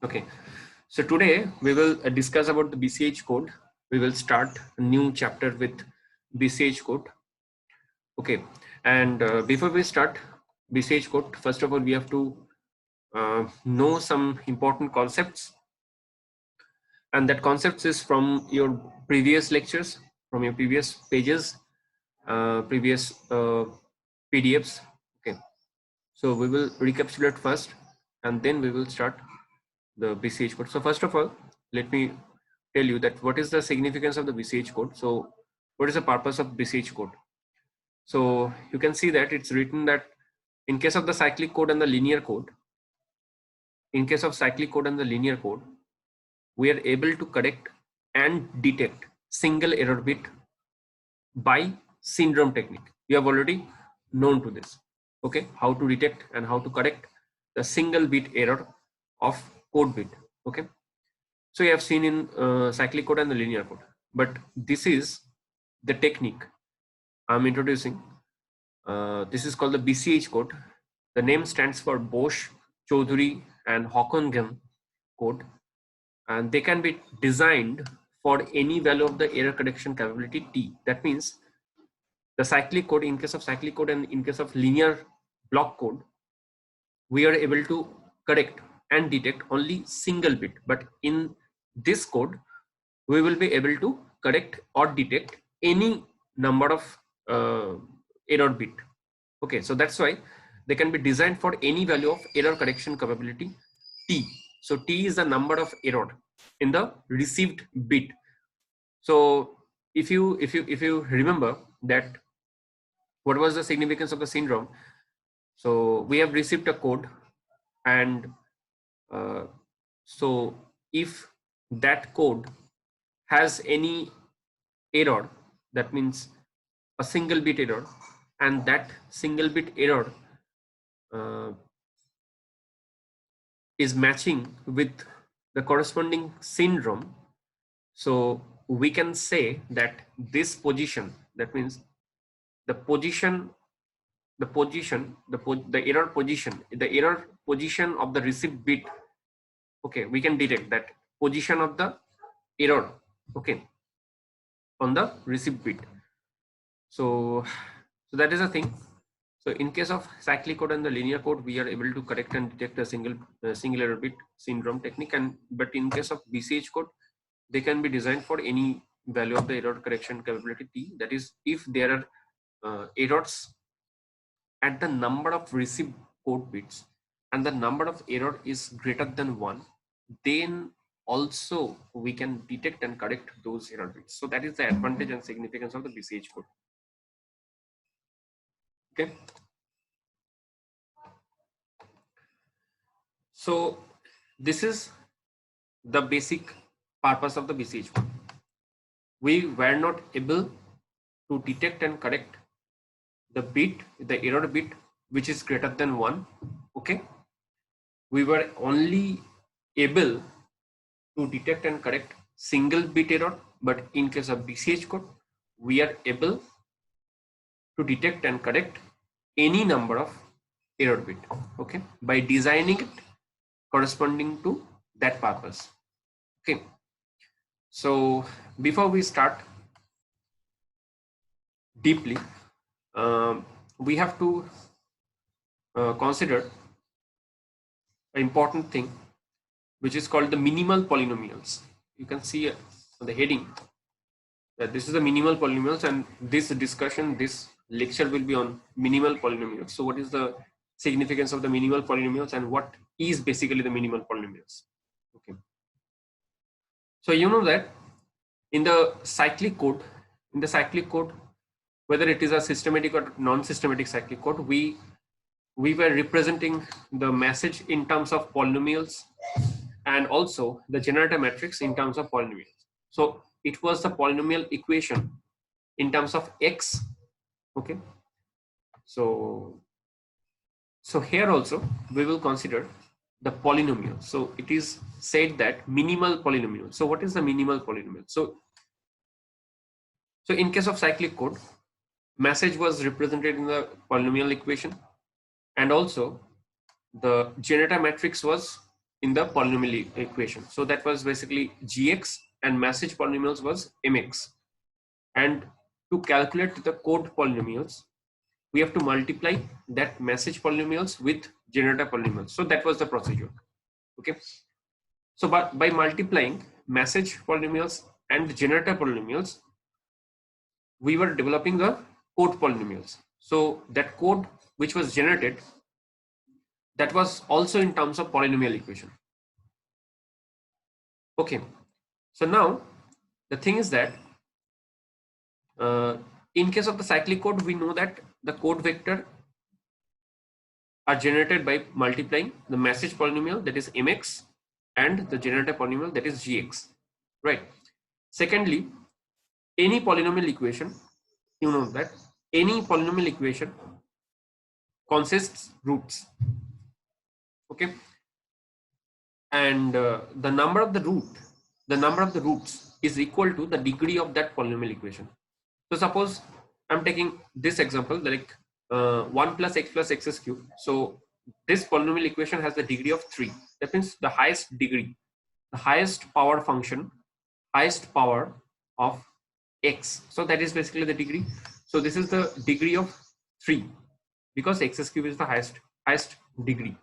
Okay, so today we will discuss about the BCH code. We will start a new chapter with BCH code. Okay, and before we start BCH code, first of all, we have to know some important concepts, and that concepts is from your previous lectures, from your previous pages, previous PDFs. Okay, so we will recapitulate first, and then we will start the BCH code. So first of all, let me tell you that what is the significance of the BCH code. So what is the purpose of BCH code? So you can see that it's written that in case of the cyclic code and the linear code, we are able to correct and detect single error bit by syndrome technique. You have already known to this. Okay, how to detect and how to correct the single bit error of code bit. Okay, so you have seen in cyclic code and the linear code, but this is the technique I'm introducing. This is called the BCH code. The name stands for Bosch, Choudhury, and Hockengen code, and they can be designed for any value of the error correction capability T. That means the cyclic code, in case of cyclic code and in case of linear block code, we are able to correct and detect only single bit, but in this code we will be able to correct or detect any number of error bit. Okay, so that's why they can be designed for any value of error correction capability T. So T is the number of error in the received bit. So if you remember that what was the significance of the syndrome, so we have received a code, and so if that code has any error, that means a single bit error, and that single bit error uh, is matching with the corresponding syndrome, so we can say that this position, that means the position the error position of the received bit. Okay, we can detect that position of the error, okay, on the received bit. So that is a thing. So in case of cyclic code and the linear code, we are able to correct and detect a single error bit syndrome technique, and but in case of BCH code, they can be designed for any value of the error correction capability T. That is, if there are errors at the number of received code bits and the number of error is greater than 1, then also we can detect and correct those error bits. So that is the advantage and significance of the BCH code. Okay, so this is the basic purpose of the BCH code. We were not able to detect and correct the error bit which is greater than 1. Okay, we were only able to detect and correct single bit error, but in case of BCH code, we are able to detect and correct any number of error bit, okay, by designing it corresponding to that purpose. Okay, so before we start deeply, we have to consider an important thing which is called the minimal polynomials. You can see on the heading that this is the minimal polynomials, and this lecture will be on minimal polynomials. So what is the significance of the minimal polynomials and what is basically the minimal polynomials? Okay, so you know that in the cyclic code, whether it is a systematic or non-systematic cyclic code, we were representing the message in terms of polynomials and also the generator matrix in terms of polynomials. So it was the polynomial equation in terms of x. Okay, so here also we will consider the polynomial. So it is said that minimal polynomial. So what is the minimal polynomial? So in case of cyclic code, message was represented in the polynomial equation, and also the generator matrix was in the polynomial equation. So that was basically Gx, and message polynomials was Mx. And to calculate the code polynomials, we have to multiply that message polynomials with generator polynomials. So that was the procedure. Okay. So by multiplying message polynomials and generator polynomials, we were developing the code polynomials. So that code which was generated, that was also in terms of polynomial equation. Okay. So now the thing is that in case of the cyclic code, we know that the code vector are generated by multiplying the message polynomial, that is Mx, and the generator polynomial, that is Gx, right? Secondly, any polynomial equation, you know that any polynomial equation consists roots, okay? And the number of the roots is equal to the degree of that polynomial equation. So suppose I'm taking this example, like 1 plus x cube. So this polynomial equation has the degree of 3. That means the highest degree, the highest power function, highest power of x. So that is basically the degree. So this is the degree of 3 because x cube is the highest degree.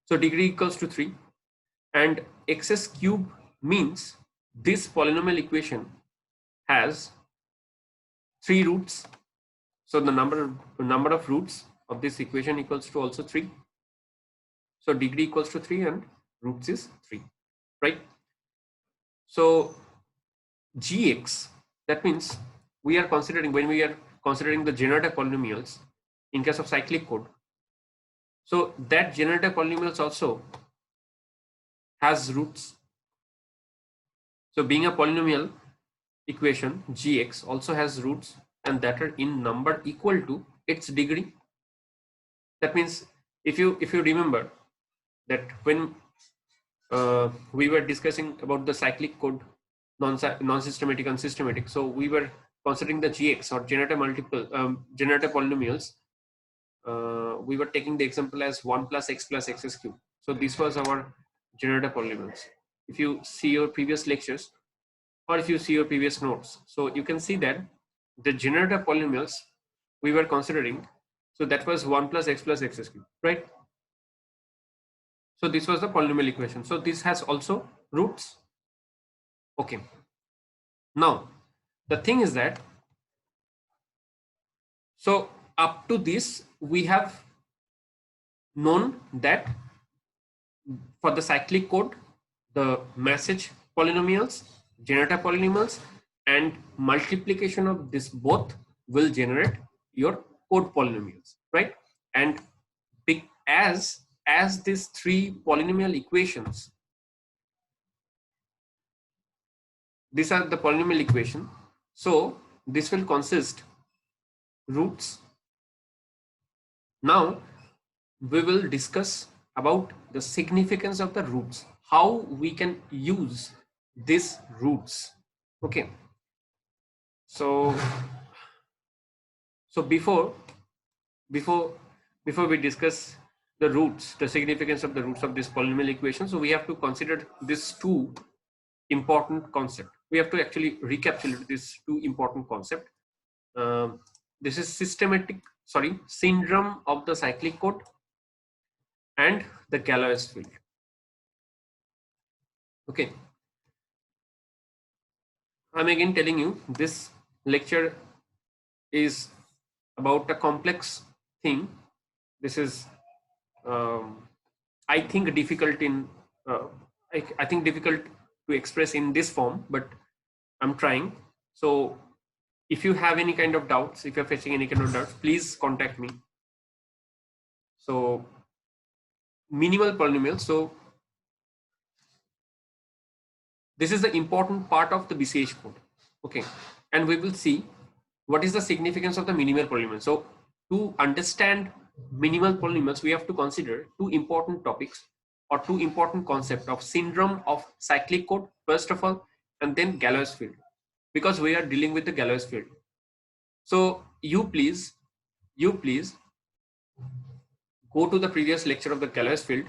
So degree equals to 3, and x cube means this polynomial equation has 3 roots. So the number of roots of this equation equals to also 3. So degree equals to 3 and roots is 3, right? So Gx, that means we are considering, when we are considering the generator polynomials in case of cyclic code, so that generator polynomials also has roots. So being a polynomial equation, Gx also has roots, and that are in number equal to its degree. That means if you remember that when we were discussing about the cyclic code, non-systematic and systematic, so we were considering the Gx or generator polynomials. We were taking the example as 1 plus x cube. So this was our generator polynomials. If you see your previous lectures, or if you see your previous notes, so you can see that the generator polynomials we were considering, so that was 1 plus x cube, right? So this was the polynomial equation. So this has also roots. Okay. Now the thing is that, so up to this we have known that for the cyclic code, the message polynomials, generator polynomials, and multiplication of this both will generate your code polynomials, right? And as these 3 polynomial equations, these are the polynomial equation, so this will consist roots. Now we will discuss about the significance of the roots, how we can use these roots. Okay, so before we discuss the roots, the significance of the roots of this polynomial equation, so we have to consider these 2 important concepts. We have to actually recapitulate these 2 important concepts. This is syndrome of the cyclic code and the Galois field. Okay, I'm again telling you, this lecture is about a complex thing. This is I think difficult in I think difficult to express in this form, but I'm trying. So if you have any kind of doubts, if you're facing any kind of doubts, please contact me. So minimal polynomial, so this is the important part of the BCH code. Okay, and we will see what is the significance of the minimal polynomial. So to understand minimal polynomials, we have to consider 2 important topics or 2 important concepts of syndrome of cyclic code first of all, and then Galois field, because we are dealing with the Galois field. So you please go to the previous lecture of the Galois field